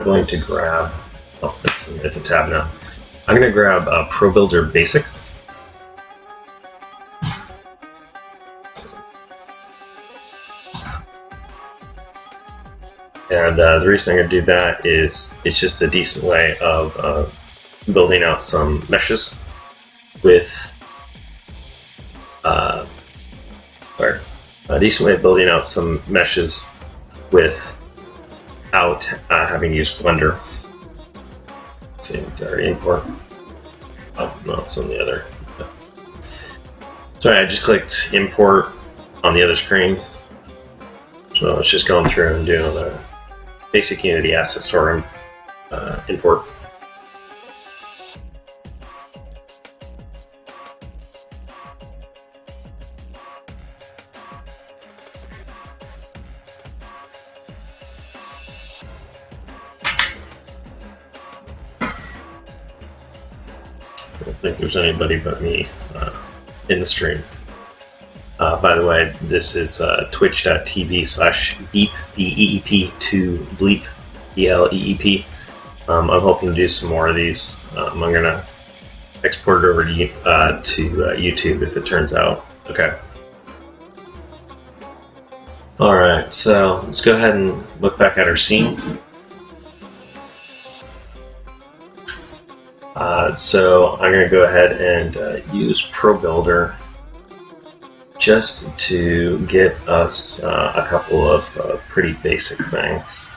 I'm going to grab, oh, it's a tab now. I'm going to grab ProBuilder Basic. And the reason I'm going to do that is it's just a decent way of building out some meshes with, a decent way of building out some meshes without having to use Blender. Let's see, did I already import? Oh, no, it's on the other. Sorry, I just clicked import on the other screen. So it's just going through and doing the basic Unity asset store import. I don't think there's anybody but me in the stream. By the way, this is twitch.tv/beep, B-E-E-P, to bleep, B-L-E-E-P. I'm hoping to do some more of these. I'm going to export it over to YouTube if it turns out. Okay. Alright, so let's go ahead and look back at our scene. So I'm going to go ahead and use ProBuilder just to get us a couple of pretty basic things.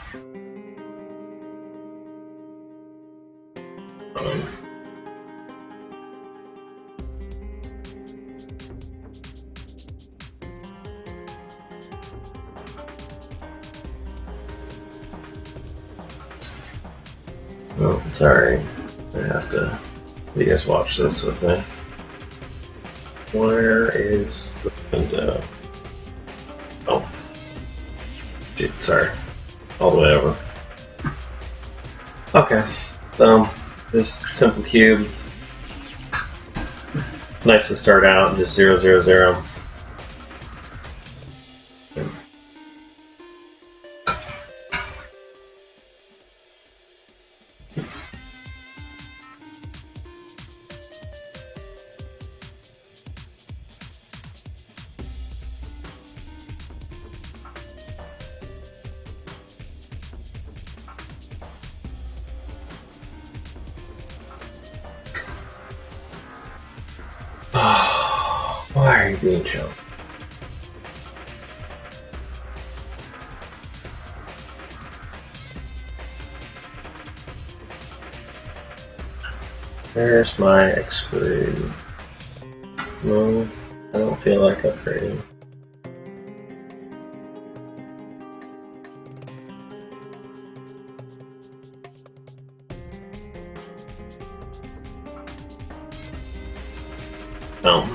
Oh, sorry. I have to. You guys watch this with me. Where is the window? Oh, dude, sorry. All the way over. Okay, so this simple cube. It's nice to start out just 0, 0, 0. Why are you being choked? There's my extrude. No, I don't feel like upgrading. Oh,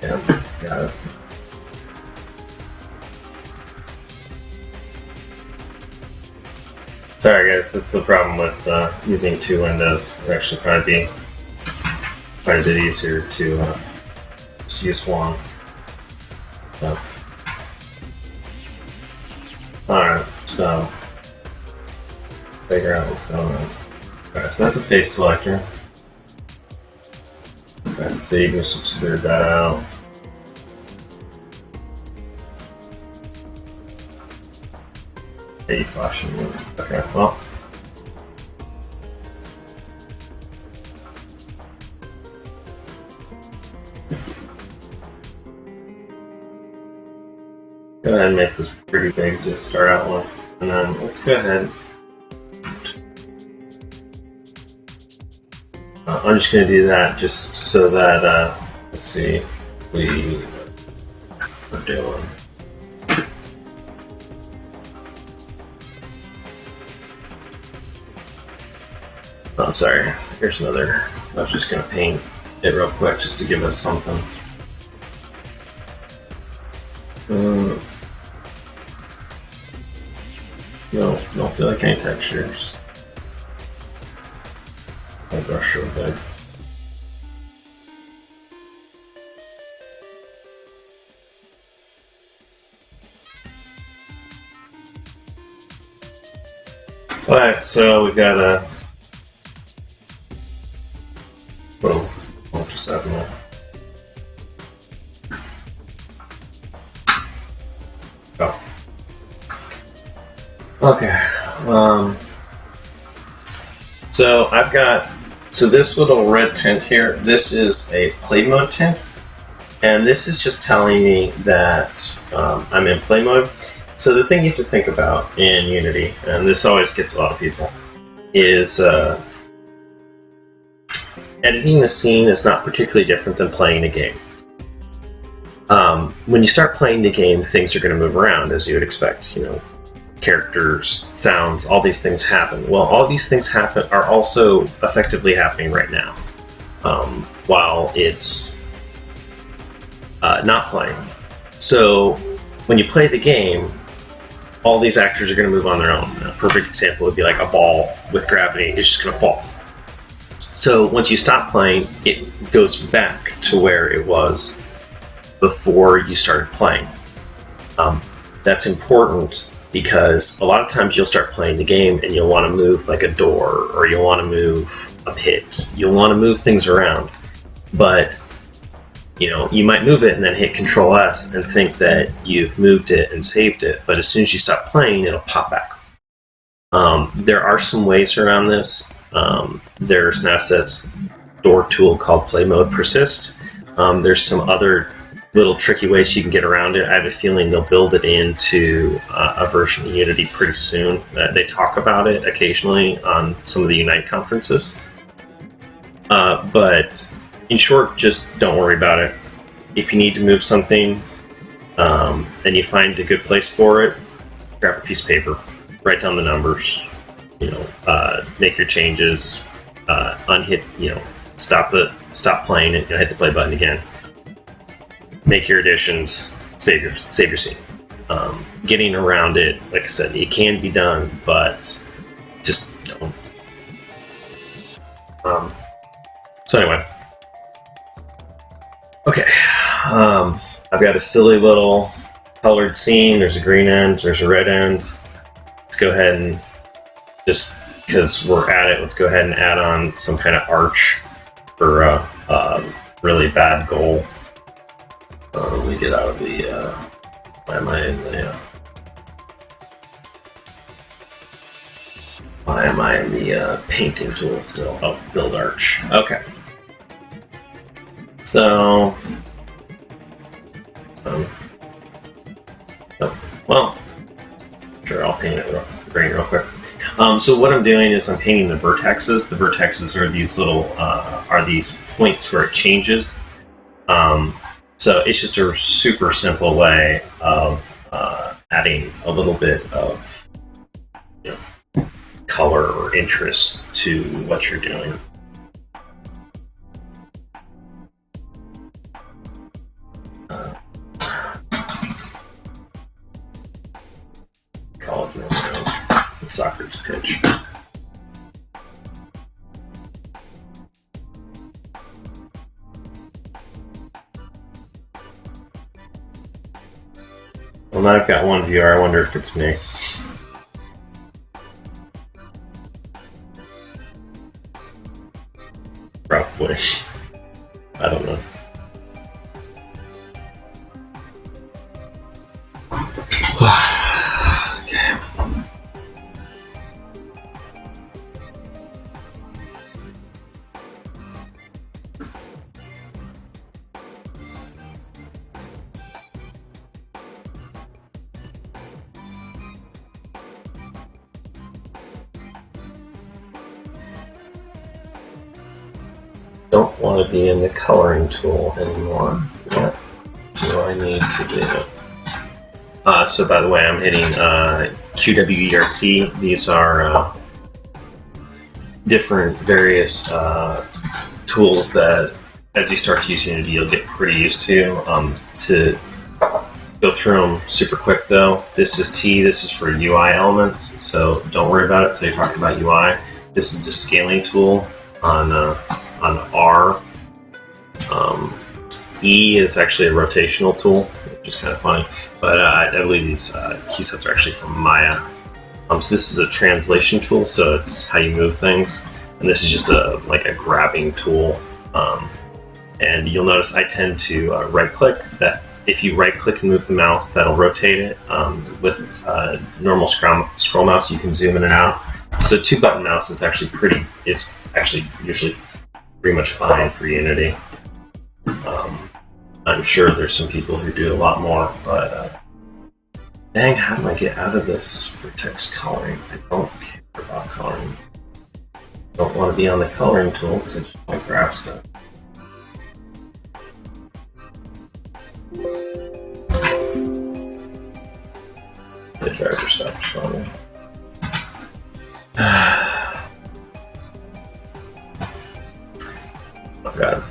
yeah, got it. Sorry guys, that's the problem with using two windows. It actually probably be quite a bit easier to just use one. So. Alright, so figure out what's going on. Alright, so that's a face selector. Okay, so you just extrude that out. Hey, flashing. Okay, well. Go ahead and make this pretty big to start out with. And then let's go ahead. I'm just going to do that just so that, let's see, we're doing. Oh, sorry. Here's another. I was just going to paint it real quick just to give us something. No, don't feel like any textures. My brush real big. Alright, so we've got a... What just happened there? Oh. Okay. So I've got... So this little red tint here, this is a play mode tint. And this is just telling me that I'm in play mode. So the thing you have to think about in Unity, and this always gets a lot of people, is editing the scene is not particularly different than playing a game. When you start playing the game, things are going to move around, as you would expect. You know, characters, sounds, all these things happen. Well, all these things are also effectively happening right now, while it's not playing. So when you play the game, all these actors are going to move on their own. A perfect example would be like a ball with gravity. It's just going to fall. So once you stop playing, it goes back to where it was before you started playing. That's important because a lot of times you'll start playing the game and you'll want to move like a door, or you'll want to move a pit. You'll want to move things around. But you know, you might move it and then hit Control S and think that you've moved it and saved it, but as soon as you stop playing, it'll pop back. There are some ways around this. There's an assets door tool called Play Mode Persist. There's some other little tricky ways you can get around it. I have a feeling they'll build it into a version of Unity pretty soon. They talk about it occasionally on some of the Unite conferences. But in short, just don't worry about it. If you need to move something and you find a good place for it, grab a piece of paper, write down the numbers, make your changes, unhit, stop playing it, hit the play button again. Make your additions, save your scene. Getting around it, like I said, it can be done, but just don't. So anyway. Okay, I've got a silly little colored scene. There's a green end, there's a red end. Let's go ahead and, just because we're at it, let's go ahead and add on some kind of arch for a really bad goal. Let me get out of the, why am I in the painting tool still? Oh, build arch. Okay. So, well, sure, I'll paint it green real quick. So what I'm doing is I'm painting the vertexes. The vertexes are these little, these points where it changes. So it's just a super simple way of adding a little bit of color or interest to what you're doing. Call it Socrates pitch. Well, now I've got one viewer. I wonder if it's me. Probably. I don't know. Okay. Don't want to be in the coloring tool anymore. What do I need to do? So by the way, I'm hitting QWERT. These are different various tools that as you start to use Unity, you'll get pretty used to. To go through them super quick though, this is T, this is for UI elements, so don't worry about it until you're talking about UI. This is a scaling tool on R. E is actually a rotational tool, which is kind of funny, but I believe these key sets are actually from Maya. So this is a translation tool, so it's how you move things, and this is just a grabbing tool. And you'll notice I tend to right-click. That if you right-click and move the mouse, that'll rotate it. With normal scroll mouse, you can zoom in and out. So 2-button mouse is actually usually pretty much fine for Unity. I'm sure there's some people who do a lot more, but dang, how do I get out of this for text coloring? I don't care about coloring. I don't want to be on the coloring tool because I just want to grab stuff. The driver stopped responding. Oh god.